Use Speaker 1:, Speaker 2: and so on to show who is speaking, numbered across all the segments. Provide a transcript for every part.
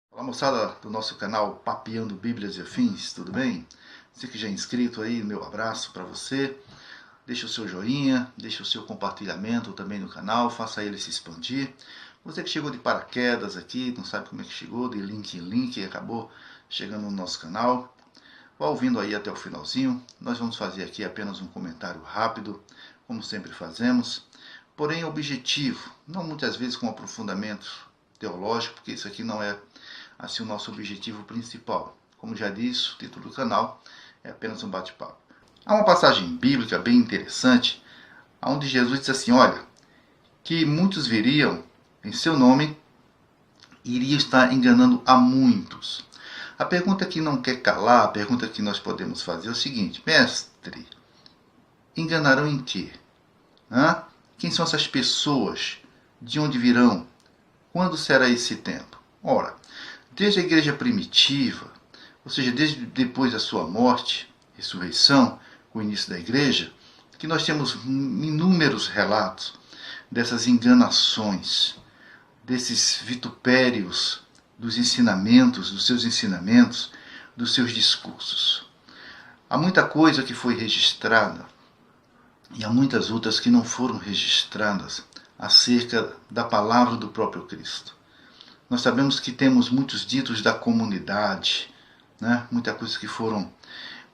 Speaker 1: Olá, moçada do nosso canal Papeando Bíblias e Afins, tudo bem? Você que já é inscrito aí, meu abraço para você. Deixa o seu joinha, deixa o seu compartilhamento também no canal, faça ele se expandir. Você que chegou de paraquedas aqui, não sabe como é que chegou, de link em link e acabou chegando no nosso canal, vá ouvindo aí até o finalzinho. Nós vamos fazer aqui apenas um comentário rápido, como sempre fazemos, porém objetivo, não muitas vezes com aprofundamento teológico, porque isso aqui não é assim o nosso objetivo principal. Como já disse, o título do canal é apenas um bate-papo. Há uma passagem bíblica bem interessante, onde Jesus disse assim, olha, que muitos viriam em seu nome e iriam estar enganando a muitos. A pergunta que não quer calar, a pergunta que nós podemos fazer é o seguinte, mestre, enganarão em quê? Quem são essas pessoas? De onde virão? Quando será esse tempo? Ora, desde a igreja primitiva, ou seja, desde depois da sua morte, ressurreição, o início da igreja, que nós temos inúmeros relatos dessas enganações, desses vitupérios dos ensinamentos, dos seus discursos. Há muita coisa que foi registrada e há muitas outras que não foram registradas acerca da palavra do próprio Cristo. Nós sabemos que temos muitos ditos da comunidade, muitas coisas que foram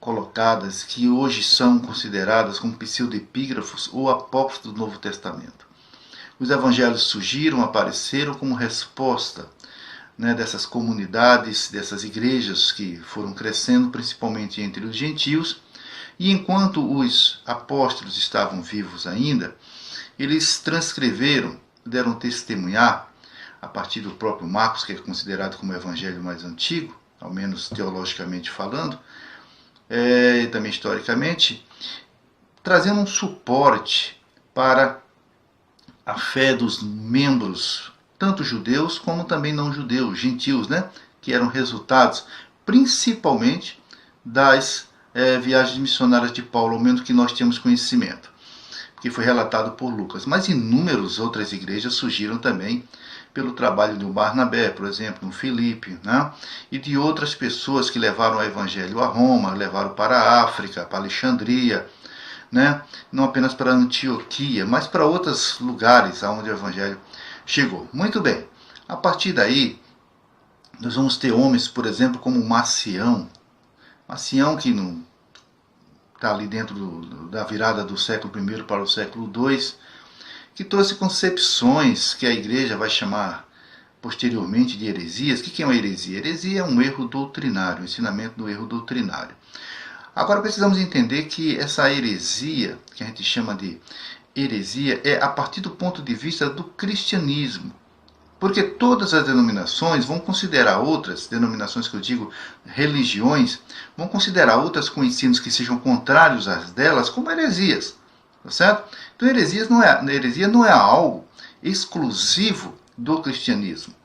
Speaker 1: colocadas, que hoje são consideradas como pseudoepígrafos ou apócrifos do Novo Testamento. Os evangelhos surgiram, apareceram como resposta dessas comunidades, dessas igrejas que foram crescendo, principalmente entre os gentios, e enquanto os apóstolos estavam vivos ainda, eles transcreveram, deram testemunhar, a partir do próprio Marcos, que é considerado como o evangelho mais antigo, ao menos teologicamente falando, e também historicamente, trazendo um suporte para a fé dos membros, tanto judeus como também não judeus, gentios, que eram resultados principalmente das viagens missionárias de Paulo, ao menos que nós temos conhecimento, que foi relatado por Lucas. Mas inúmeras outras igrejas surgiram também pelo trabalho do Barnabé, por exemplo, no Filipe, e de outras pessoas que levaram o evangelho a Roma, levaram para a África, para Alexandria, não apenas para Antioquia, mas para outros lugares onde o evangelho chegou. Muito bem, a partir daí, nós vamos ter homens, por exemplo, como Marcião, que não está ali dentro da virada do século I para o século II, que trouxe concepções que a igreja vai chamar posteriormente de heresias. O que é uma heresia? Heresia é um erro doutrinário, um ensinamento do erro doutrinário. Agora precisamos entender que essa heresia, que a gente chama de heresia, é a partir do ponto de vista do cristianismo. Porque todas as denominações vão considerar outras, denominações que eu digo religiões, vão considerar outras com ensinos que sejam contrários às delas como heresias. Tá certo? Então heresia não é algo exclusivo do cristianismo.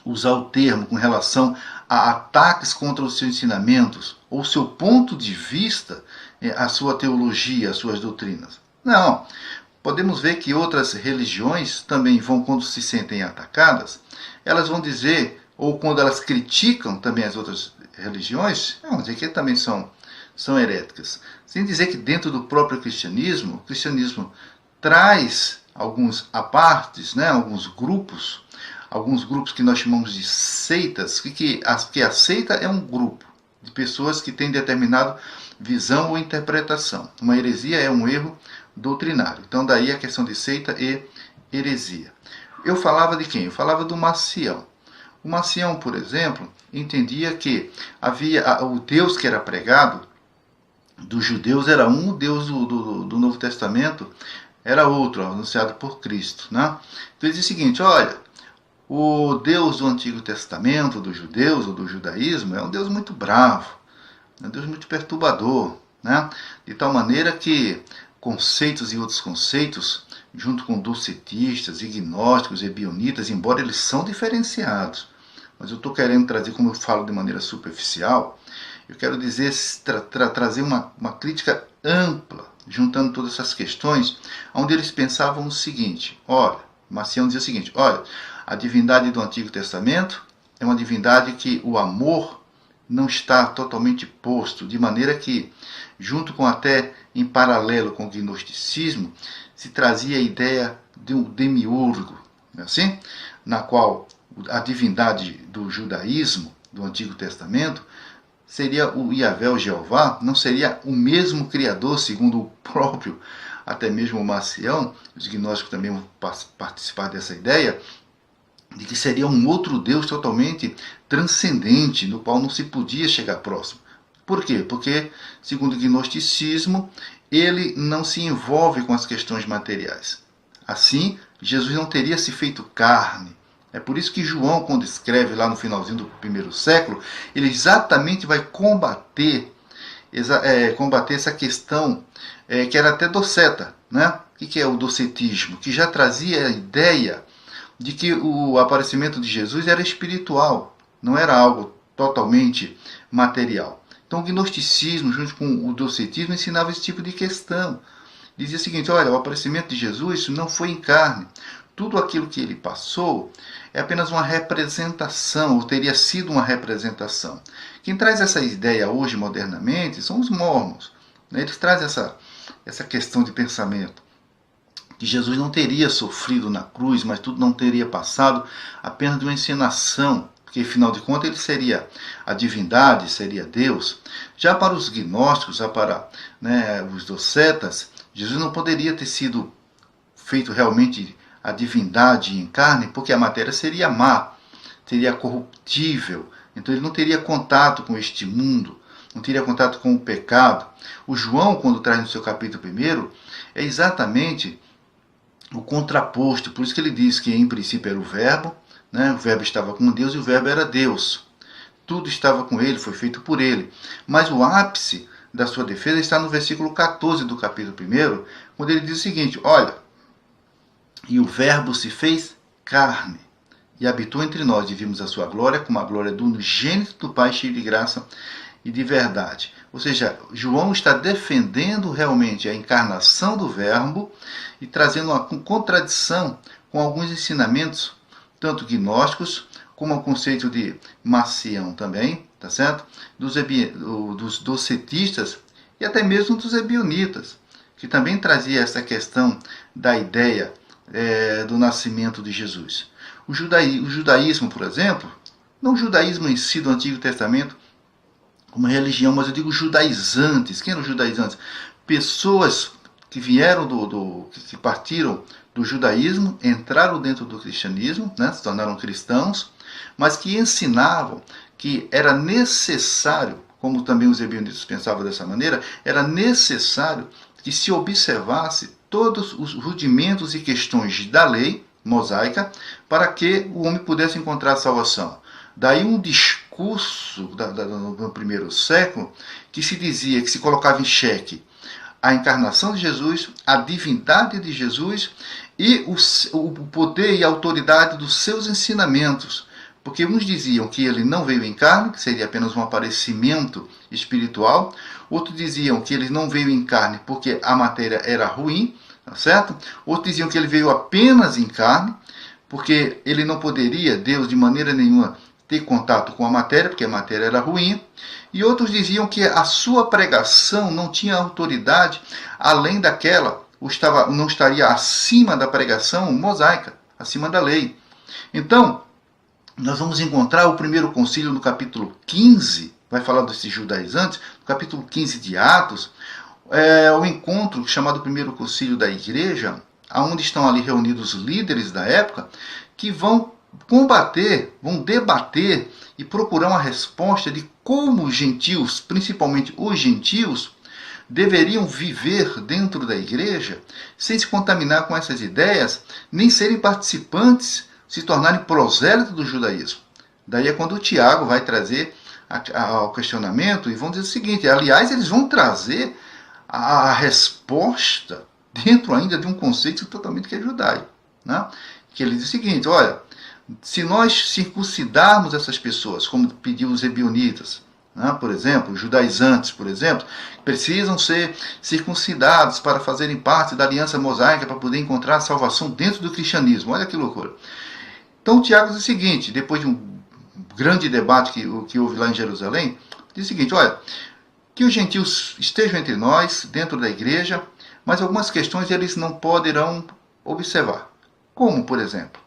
Speaker 1: Usar o termo com relação a ataques contra os seus ensinamentos, ou seu ponto de vista, a sua teologia, as suas doutrinas. Não. Podemos ver que outras religiões também vão, quando se sentem atacadas, elas vão dizer, ou quando elas criticam também as outras religiões, vão dizer que também são heréticas. Sem dizer que dentro do próprio cristianismo, o cristianismo traz alguns apartes, alguns grupos que nós chamamos de seitas, que a seita é um grupo de pessoas que têm determinada visão ou interpretação. Uma heresia é um erro doutrinário. Então daí a questão de seita e heresia. Eu falava de quem? Eu falava do Marcião. O Marcião, por exemplo, entendia que havia o Deus que era pregado dos judeus era um, o Deus do Novo Testamento era outro, anunciado por Cristo. Então ele diz o seguinte, olha, o Deus do Antigo Testamento, dos judeus ou do judaísmo, é um Deus muito bravo, é um Deus muito perturbador, de tal maneira que conceitos e outros conceitos, junto com docetistas, gnósticos e bionitas, embora eles são diferenciados, mas eu estou querendo trazer, como eu falo de maneira superficial, eu quero dizer, trazer uma crítica ampla, juntando todas essas questões, onde eles pensavam o seguinte, olha, Marcião dizia o seguinte, olha, A divindade do Antigo Testamento é uma divindade que o amor não está totalmente posto, de maneira que, junto com até em paralelo com o gnosticismo, se trazia a ideia de um demiurgo, não é assim? Na qual a divindade do judaísmo, do Antigo Testamento, seria o Yahvé, o Jeová, não seria o mesmo Criador, segundo o próprio, até mesmo o Marcião, os gnósticos também vão participar dessa ideia, de que seria um outro Deus totalmente transcendente, no qual não se podia chegar próximo. Por quê? Porque, segundo o gnosticismo, ele não se envolve com as questões materiais. Assim, Jesus não teria se feito carne. É por isso que João, quando escreve lá no finalzinho do primeiro século, ele exatamente vai combater essa questão que era até doceta. Né? O que é o docetismo? Que já trazia a ideia de que o aparecimento de Jesus era espiritual, não era algo totalmente material. Então o gnosticismo, junto com o docetismo, ensinava esse tipo de questão. Dizia o seguinte: olha, o aparecimento de Jesus não foi em carne. Tudo aquilo que ele passou é apenas uma representação, ou teria sido uma representação. Quem traz essa ideia hoje, modernamente, são os mormons. Eles trazem essa questão de pensamento, que Jesus não teria sofrido na cruz, mas tudo não teria passado apenas de uma encenação, porque afinal de contas ele seria a divindade, seria Deus. Já para os gnósticos, já para os docetas, Jesus não poderia ter sido feito realmente a divindade em carne, porque a matéria seria má, seria corruptível, então ele não teria contato com este mundo, não teria contato com o pecado. O João, quando traz no seu capítulo 1, é exatamente o contraposto, por isso que ele diz que em princípio era o verbo estava com Deus e o verbo era Deus. Tudo estava com ele, foi feito por ele. Mas o ápice da sua defesa está no versículo 14 do capítulo 1, quando ele diz o seguinte: olha, e o verbo se fez carne e habitou entre nós, e vimos a sua glória como a glória do unigênito do Pai, cheio de graça e de verdade. Ou seja, João está defendendo realmente a encarnação do verbo e trazendo uma contradição com alguns ensinamentos, tanto gnósticos, como o conceito de Marcião também, tá certo? Dos docetistas e até mesmo dos ebionitas, que também trazia essa questão da ideia do nascimento de Jesus. O judaísmo, por exemplo, não o judaísmo em si do Antigo Testamento como religião, mas eu digo judaizantes. Quem eram os judaizantes? Pessoas que vieram que partiram do judaísmo, entraram dentro do cristianismo, se tornaram cristãos, mas que ensinavam que era necessário, como também os ebionitas pensavam dessa maneira, era necessário que se observasse todos os rudimentos e questões da lei mosaica para que o homem pudesse encontrar a salvação. Daí um discurso no primeiro século que se dizia, que se colocava em xeque a encarnação de Jesus, a divindade de Jesus e o poder e a autoridade dos seus ensinamentos. Porque uns diziam que ele não veio em carne, que seria apenas um aparecimento espiritual. Outros diziam que ele não veio em carne porque a matéria era ruim, tá certo? Outros diziam que ele veio apenas em carne, porque ele não poderia, Deus, de maneira nenhuma, ter contato com a matéria, porque a matéria era ruim. E outros diziam que a sua pregação não tinha autoridade, além daquela, não estaria acima da pregação mosaica, acima da lei. Então, nós vamos encontrar o primeiro concílio no capítulo 15, vai falar desses judaizantes, no capítulo 15 de Atos, o encontro chamado primeiro concílio da igreja, onde estão ali reunidos os líderes da época, que vão combater, vão debater e procurar uma resposta de como os gentios, principalmente os gentios, deveriam viver dentro da igreja sem se contaminar com essas ideias, nem serem participantes, se tornarem prosélitos do judaísmo. Daí é quando o Tiago vai trazer ao questionamento e vão dizer o seguinte: aliás, eles vão trazer a resposta dentro ainda de um conceito totalmente que é judaico, que ele diz o seguinte: olha, se nós circuncidarmos essas pessoas, como pediu os ebionitas, por exemplo, os judaizantes, por exemplo, precisam ser circuncidados para fazerem parte da aliança mosaica, para poder encontrar a salvação dentro do cristianismo. Olha que loucura. Então Tiago diz o seguinte, depois de um grande debate que houve lá em Jerusalém, diz o seguinte, olha, que os gentios estejam entre nós, dentro da igreja, mas algumas questões eles não poderão observar. Como, por exemplo,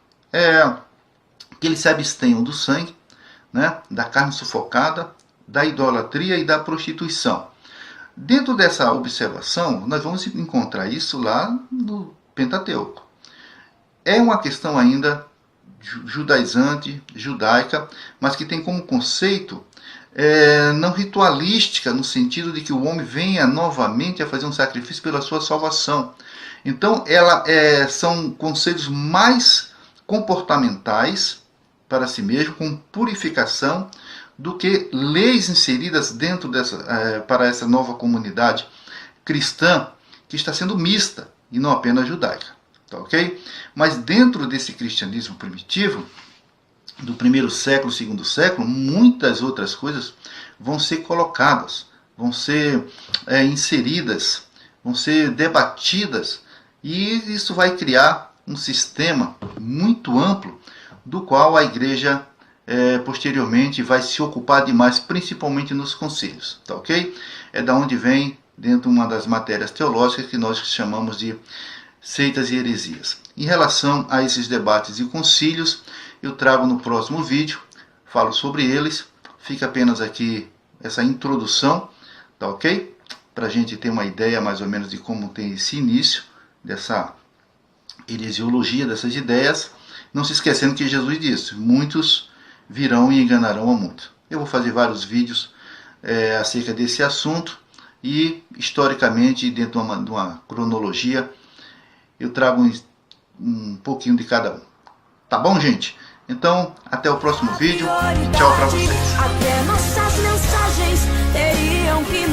Speaker 1: que eles se abstenham do sangue, né, da carne sufocada, da idolatria e da prostituição. Dentro dessa observação, nós vamos encontrar isso lá no Pentateuco. É uma questão ainda judaizante, judaica, mas que tem como conceito não ritualística, no sentido de que o homem venha novamente a fazer um sacrifício pela sua salvação. Então, são conceitos mais comportamentais para si mesmo, com purificação, do que leis inseridas dentro para essa nova comunidade cristã, que está sendo mista e não apenas judaica. Tá, ok? Mas dentro desse cristianismo primitivo, do primeiro século, segundo século, muitas outras coisas vão ser colocadas, vão ser inseridas, vão ser debatidas, e isso vai criar um sistema muito amplo, do qual a igreja posteriormente vai se ocupar demais, principalmente nos concílios. Tá, ok? É da onde vem, dentro de uma das matérias teológicas, que nós chamamos de seitas e heresias. Em relação a esses debates e concílios, eu trago no próximo vídeo, falo sobre eles. Fica apenas aqui essa introdução, tá ok? Para a gente ter uma ideia mais ou menos de como tem esse início dessa heresiologia, dessas ideias. Não se esquecendo que Jesus disse, muitos virão e enganarão a muitos. Eu vou fazer vários vídeos acerca desse assunto e, historicamente, dentro de uma cronologia, eu trago um pouquinho de cada um. Tá bom, gente? Então, até o próximo vídeo. Tchau pra vocês.
Speaker 2: Até nossas mensagens teriam que